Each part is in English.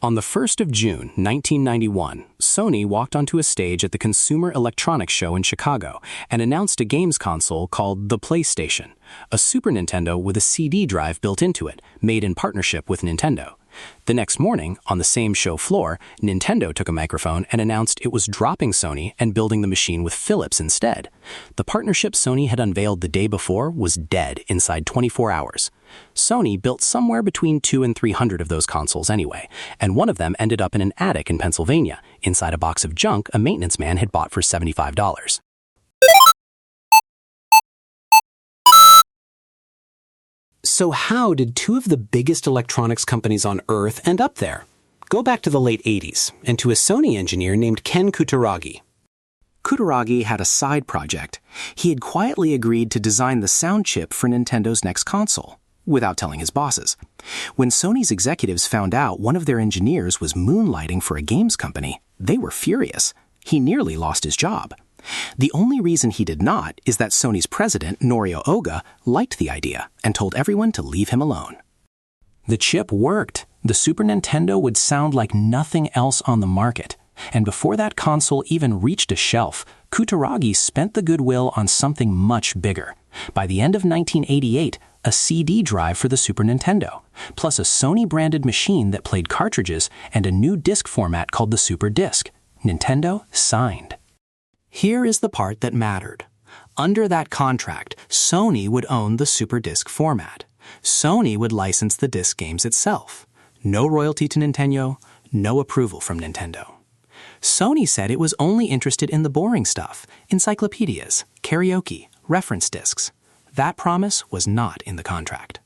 On the 1st of June, 1991, Sony walked onto a stage at the Consumer Electronics Show in Chicago and announced a games console called the PlayStation, a Super Nintendo with a CD drive built into it, made in partnership with Nintendo. The next morning, on the same show floor, Nintendo took a microphone and announced it was dropping Sony and building the machine with Philips instead. The partnership Sony had unveiled the day before was dead inside 24 hours. Sony built somewhere between 200 and 300 of those consoles anyway, and one of them ended up in an attic in Pennsylvania, inside a box of junk a maintenance man had bought for $75. So how did two of the biggest electronics companies on Earth end up there? Go back to the late 80s and to a Sony engineer named Ken Kutaragi. Kutaragi had a side project. He had quietly agreed to design the sound chip for Nintendo's next console, without telling his bosses. When Sony's executives found out one of their engineers was moonlighting for a games company, they were furious. He nearly lost his job. The only reason he did not is that Sony's president, Norio Oga, liked the idea and told everyone to leave him alone. The chip worked. The Super Nintendo would sound like nothing else on the market. And before that console even reached a shelf, Kutaragi spent the goodwill on something much bigger. By the end of 1988, a CD drive for the Super Nintendo, plus a Sony-branded machine that played cartridges and a new disc format called the Super Disc. Nintendo signed. Here is the part that mattered. Under that contract, Sony would own the Super Disc format. Sony would license the disc games itself. No royalty to Nintendo, no approval from Nintendo. Sony said it was only interested in the boring stuff, encyclopedias, karaoke, reference discs. That promise was not in the contract.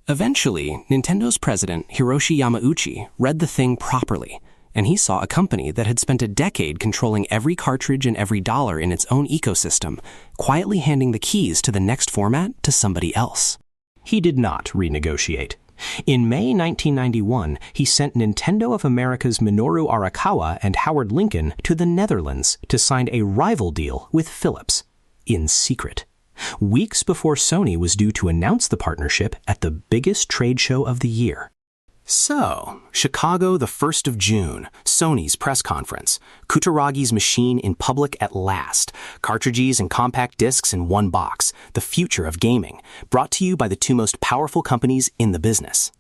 Eventually, Nintendo's president, Hiroshi Yamauchi, read the thing properly, and he saw a company that had spent a decade controlling every cartridge and every dollar in its own ecosystem, quietly handing the keys to the next format to somebody else. He did not renegotiate. In May 1991, he sent Nintendo of America's Minoru Arakawa and Howard Lincoln to the Netherlands to sign a rival deal with Philips, in secret. Weeks before Sony was due to announce the partnership at the biggest trade show of the year. So, Chicago, the 1st of June, Sony's press conference. Kutaragi's machine in public at last. Cartridges and compact discs in one box. The future of gaming. Brought to you by the two most powerful companies in the business.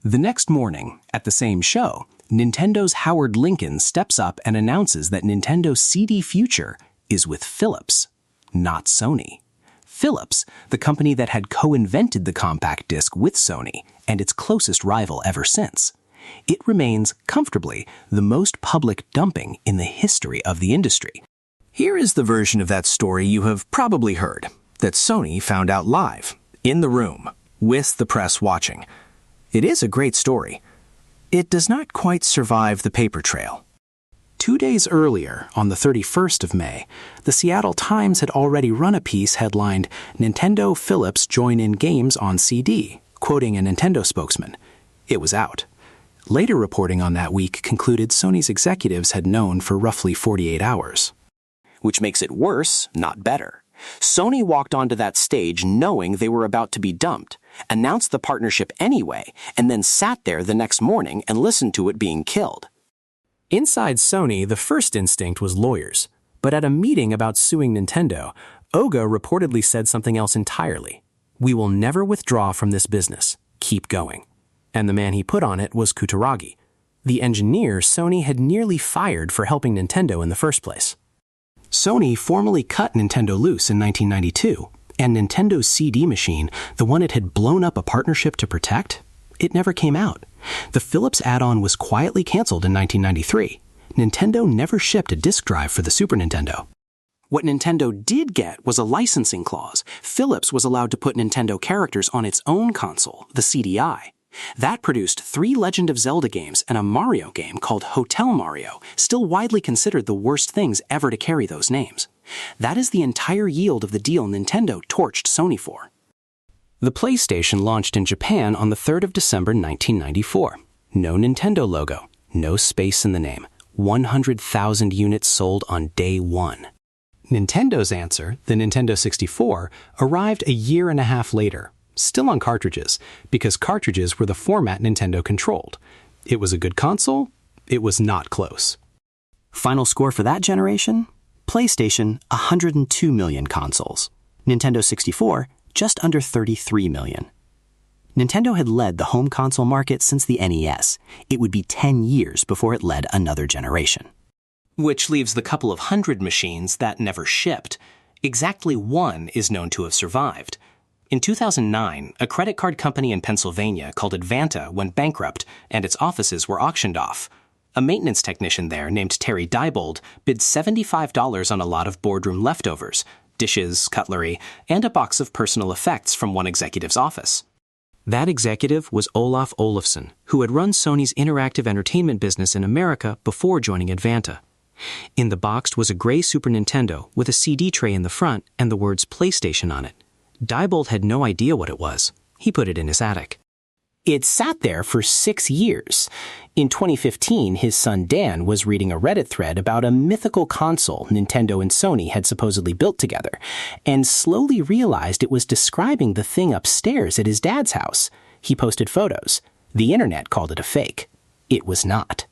The next morning, at the same show, Nintendo's Howard Lincoln steps up and announces that Nintendo's CD future is with Philips, not Sony. Philips, the company that had co-invented the compact disc with Sony, and its closest rival ever since. It remains, comfortably, the most public dumping in the history of the industry. Here is the version of that story you have probably heard, that Sony found out live, in the room, with the press watching. It is a great story. It does not quite survive the paper trail. 2 days earlier, on the 31st of May, the Seattle Times had already run a piece headlined, "Nintendo Philips Join in Games on CD," quoting a Nintendo spokesman. It was out. Later reporting on that week concluded Sony's executives had known for roughly 48 hours. Which makes it worse, not better. Sony walked onto that stage knowing they were about to be dumped, announced the partnership anyway, and then sat there the next morning and listened to it being killed. Inside Sony, the first instinct was lawyers, but at a meeting about suing Nintendo, Oga reportedly said something else entirely. "We will never withdraw from this business. Keep going." And the man he put on it was Kutaragi, the engineer Sony had nearly fired for helping Nintendo in the first place. Sony formally cut Nintendo loose in 1992, and Nintendo's CD machine, the one it had blown up a partnership to protect, it never came out. The Philips add-on was quietly canceled in 1993. Nintendo never shipped a disk drive for the Super Nintendo. What Nintendo did get was a licensing clause. Philips was allowed to put Nintendo characters on its own console, the CDI. That produced 3 Legend of Zelda games and a Mario game called Hotel Mario, still widely considered the worst things ever to carry those names. That is the entire yield of the deal Nintendo torched Sony for. The PlayStation launched in Japan on the 3rd of December 1994. No Nintendo logo, no space in the name. 100,000 units sold on day one. Nintendo's answer, the Nintendo 64, arrived a year and a half later, still on cartridges, because cartridges were the format Nintendo controlled. It was a good console. It was not close. Final score for that generation? PlayStation, 102 million consoles. Nintendo 64, just under 33 million. Nintendo had led the home console market since the NES. It would be 10 years before it led another generation. Which leaves the couple of hundred machines that never shipped. Exactly one is known to have survived. In 2009, a credit card company in Pennsylvania called Advanta went bankrupt, and its offices were auctioned off. A maintenance technician there named Terry Diebold bid $75 on a lot of boardroom leftovers, dishes, cutlery, and a box of personal effects from one executive's office. That executive was Olaf Olofsson, who had run Sony's interactive entertainment business in America before joining Advanta. In the box was a gray Super Nintendo with a CD tray in the front and the words PlayStation on it. Diebold had no idea what it was. He put it in his attic. It sat there for 6 years. In 2015, his son Dan was reading a Reddit thread about a mythical console Nintendo and Sony had supposedly built together, and slowly realized it was describing the thing upstairs at his dad's house. He posted photos. The internet called it a fake. It was not.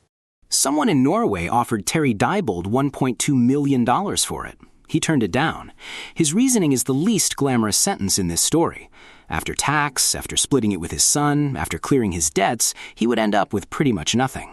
Someone in Norway offered Terry Diebold $1.2 million for it. He turned it down. His reasoning is the least glamorous sentence in this story. After tax, after splitting it with his son, after clearing his debts, he would end up with pretty much nothing.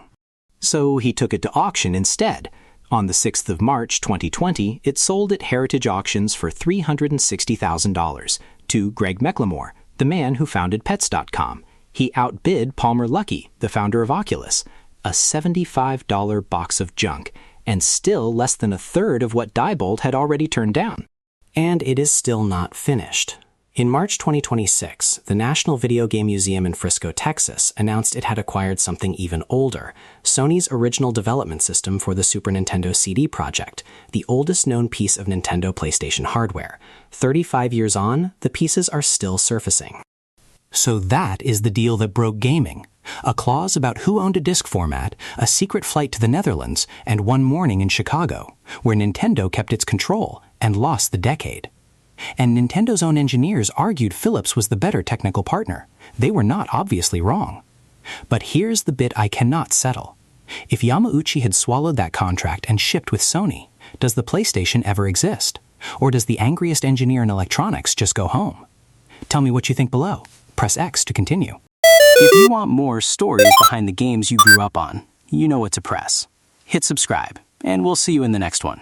So he took it to auction instead. On the 6th of March 2020, it sold at Heritage Auctions for $360,000 to Greg McLemore, the man who founded Pets.com. He outbid Palmer Luckey, the founder of Oculus, a $75 box of junk, and still less than a third of what Diebold had already turned down. And it is still not finished. In March 2026, the National Video Game Museum in Frisco, Texas, announced it had acquired something even older, Sony's original development system for the Super Nintendo CD project, the oldest known piece of Nintendo PlayStation hardware. 35 years on, the pieces are still surfacing. So that is the deal that broke gaming. A clause about who owned a disc format, a secret flight to the Netherlands, and one morning in Chicago, where Nintendo kept its control and lost the decade. And Nintendo's own engineers argued Philips was the better technical partner. They were not obviously wrong. But here's the bit I cannot settle. If Yamauchi had swallowed that contract and shipped with Sony, does the PlayStation ever exist? Or does the angriest engineer in electronics just go home? Tell me what you think below. Press X to continue. If you want more stories behind the games you grew up on, you know what to press. Hit subscribe, and we'll see you in the next one.